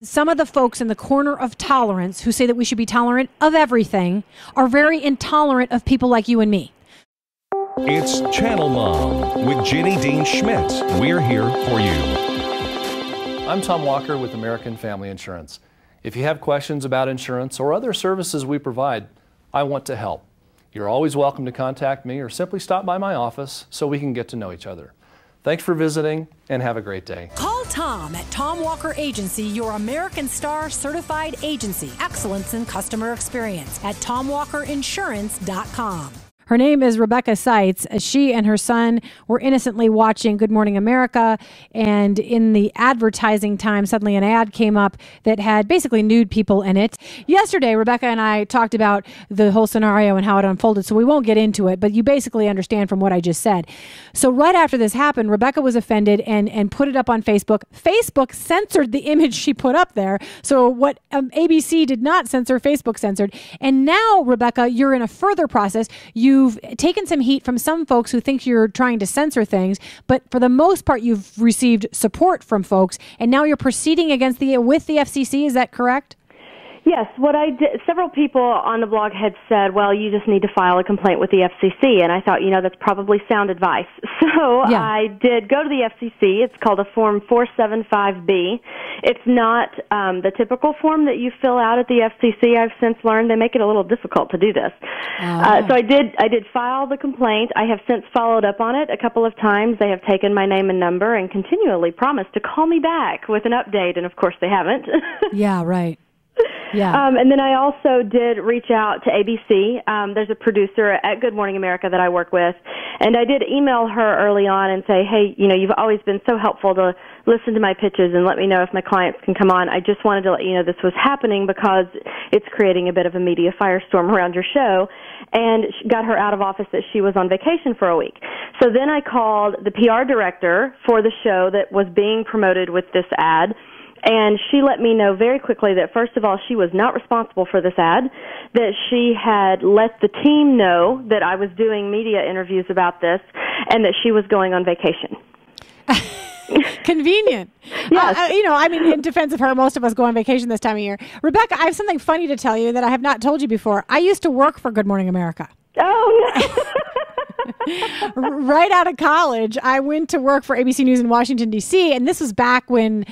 Some of the folks in the corner of tolerance who say that we should be tolerant of everything are very intolerant of people like you and me. It's Channel Mom with Jenny Dean Schmidt. We're here for you. I'm Tom Walker with American Family Insurance. If you have questions about insurance or other services we provide, I want to help. You're always welcome to contact me or simply stop by my office so we can get to know each other. Thanks for visiting and have a great day. Call Tom at Tom Walker Agency, your American Star certified agency. Excellence in customer experience at TomWalkerInsurance.com. Her name is Rebecca Seitz. She and her son were innocently watching Good Morning America, and in the advertising time, suddenly an ad came up that had basically nude people in it. Yesterday, Rebecca and I talked about the whole scenario and how it unfolded, so we won't get into it, but you basically understand from what I just said. So right after this happened, Rebecca was offended and put it up on Facebook. Facebook censored the image she put up there. So what ABC did not censor, Facebook censored. And now, Rebecca, you're in a further process. You've taken some heat from some folks who think you're trying to censor things, but for the most part, you've received support from folks, and now you're proceeding with the FCC. Is that correct? Yes, what I did, several people on the blog had said, well, you just need to file a complaint with the FCC, and I thought, that's probably sound advice. So yeah. I did go to the FCC. It's called a Form 475B. It's not the typical form that you fill out at the FCC. I've since learned they make it a little difficult to do this. So I did file the complaint. I have since followed up on it a couple of times. They have taken my name and number and continually promised to call me back with an update, and of course they haven't. Yeah, right. Yeah. And then I also did reach out to ABC. There's a producer at Good Morning America that I work with, and I did email her early on and say, hey, you've always been so helpful to listen to my pitches and let me know if my clients can come on. I just wanted to let you know this was happening because it's creating a bit of a media firestorm around your show, and got her out of office that she was on vacation for a week. So then I called the PR director for the show that was being promoted with this ad, and she let me know very quickly that, first of all, she was not responsible for this ad, that she had let the team know that I was doing media interviews about this, and that she was going on vacation. Convenient. Yes. In defense of her, most of us go on vacation this time of year. Rebecca, I have something funny to tell you that I have not told you before. I used to work for Good Morning America. Oh, no. Right out of college, I went to work for ABC News in Washington, D.C., and this was back when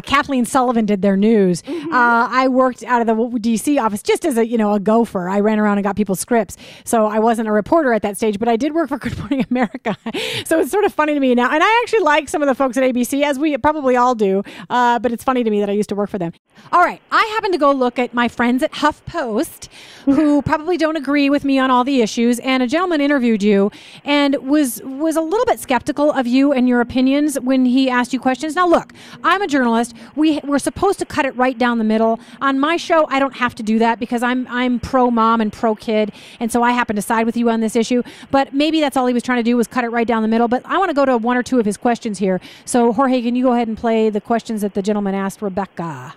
Kathleen Sullivan did their news. Mm-hmm. I worked out of the D.C. office just as a gopher. I ran around and got people's scripts, so I wasn't a reporter at that stage, but I did work for Good Morning America. So it's sort of funny to me now, and I actually like some of the folks at ABC, as we probably all do, but it's funny to me that I used to work for them. All right, I happened to go look at my friends at HuffPost, who probably don't agree with me on all the issues, and a gentleman interviewed you and was a little bit skeptical of you and your opinions when he asked you questions. Now, look, I'm a journalist. We're supposed to cut it right down the middle. On my show, I don't have to do that because I'm pro-mom and pro-kid, and so I happen to side with you on this issue. But maybe that's all he was trying to do, was cut it right down the middle. But I want to go to one or two of his questions here. So, Jorge, can you go ahead and play the questions that the gentleman asked Rebecca?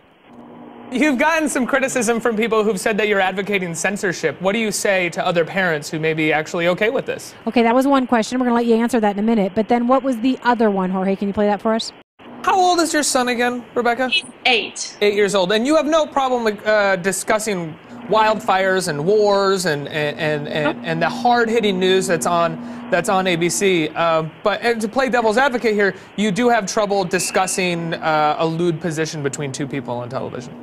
You've gotten some criticism from people who've said that you're advocating censorship. What do you say to other parents who may be actually okay with this? Okay, that was one question. We're going to let you answer that in a minute. But then what was the other one, Jorge? Can you play that for us? How old is your son again, Rebecca? He's 8. 8 years old. And you have no problem discussing wildfires and wars and the hard-hitting news that's on ABC. But to play devil's advocate here, you do have trouble discussing a lewd position between two people on television.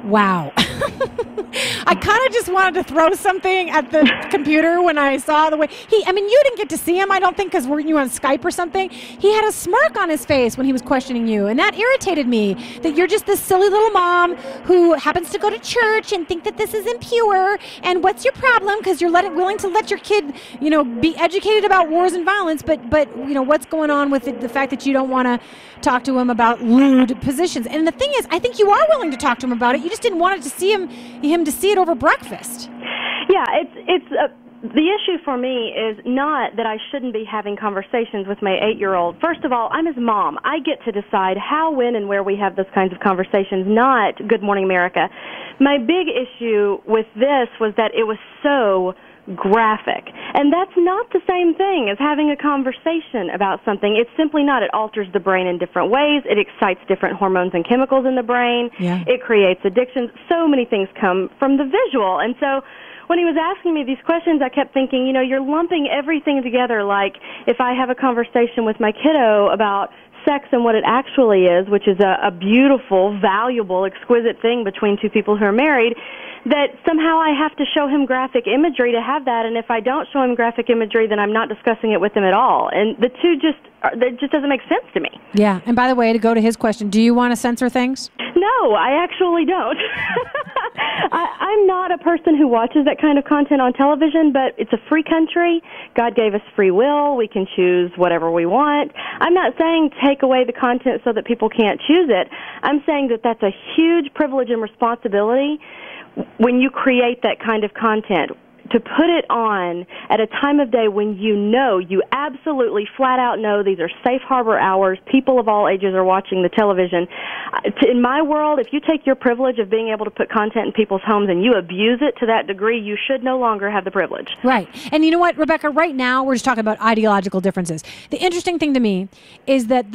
Wow. I kind of just wanted to throw something at the computer when I saw the way you didn't get to see him, I don't think, because weren't you on Skype or something? He had a smirk on his face when he was questioning you, and that irritated me, that you're just this silly little mom who happens to go to church and think that this is impure, and what's your problem? Because you're willing to let your kid, be educated about wars and violence, but what's going on with the fact that you don't want to talk to him about lewd positions? And the thing is, I think you are willing to talk to him about it. You just didn't want to see him to see it over breakfast. Yeah, the issue for me is not that I shouldn't be having conversations with my 8-year-old. First of all, I'm his mom. I get to decide how, when, and where we have those kinds of conversations, not Good Morning America. My big issue with this was that it was so graphic. And that's not the same thing as having a conversation about something. It's simply not. It alters the brain in different ways. It excites different hormones and chemicals in the brain. Yeah. It creates addictions. So many things come from the visual. And so when he was asking me these questions, I kept thinking, you know, you're lumping everything together. Like if I have a conversation with my kiddo about sex and what it actually is, which is a beautiful, valuable, exquisite thing between two people who are married, that somehow I have to show him graphic imagery to have that, and if I don't show him graphic imagery, then I'm not discussing it with him at all. And the two that just doesn't make sense to me. Yeah, and by the way, to go to his question, do you want to censor things? No, I actually don't. I'm not a person who watches that kind of content on television, but it's a free country. God gave us free will. We can choose whatever we want. I'm not saying take away the content so that people can't choose it. I'm saying that that's a huge privilege and responsibility when you create that kind of content, to put it on at a time of day when you absolutely flat out know these are safe harbor hours, people of all ages are watching the television. In my world, if you take your privilege of being able to put content in people's homes and you abuse it to that degree, you should no longer have the privilege. Right. And you know what, Rebecca, right now we're just talking about ideological differences. The interesting thing to me is that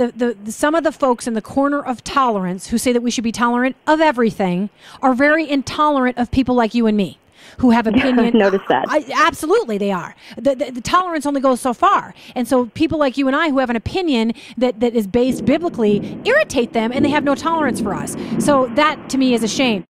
some of the folks in the corner of tolerance who say that we should be tolerant of everything are very intolerant of people like you and me, who have opinion. Notice that. Absolutely, they are. The tolerance only goes so far. And so people like you and I who have an opinion that is based biblically irritate them, and they have no tolerance for us. So that, to me, is a shame.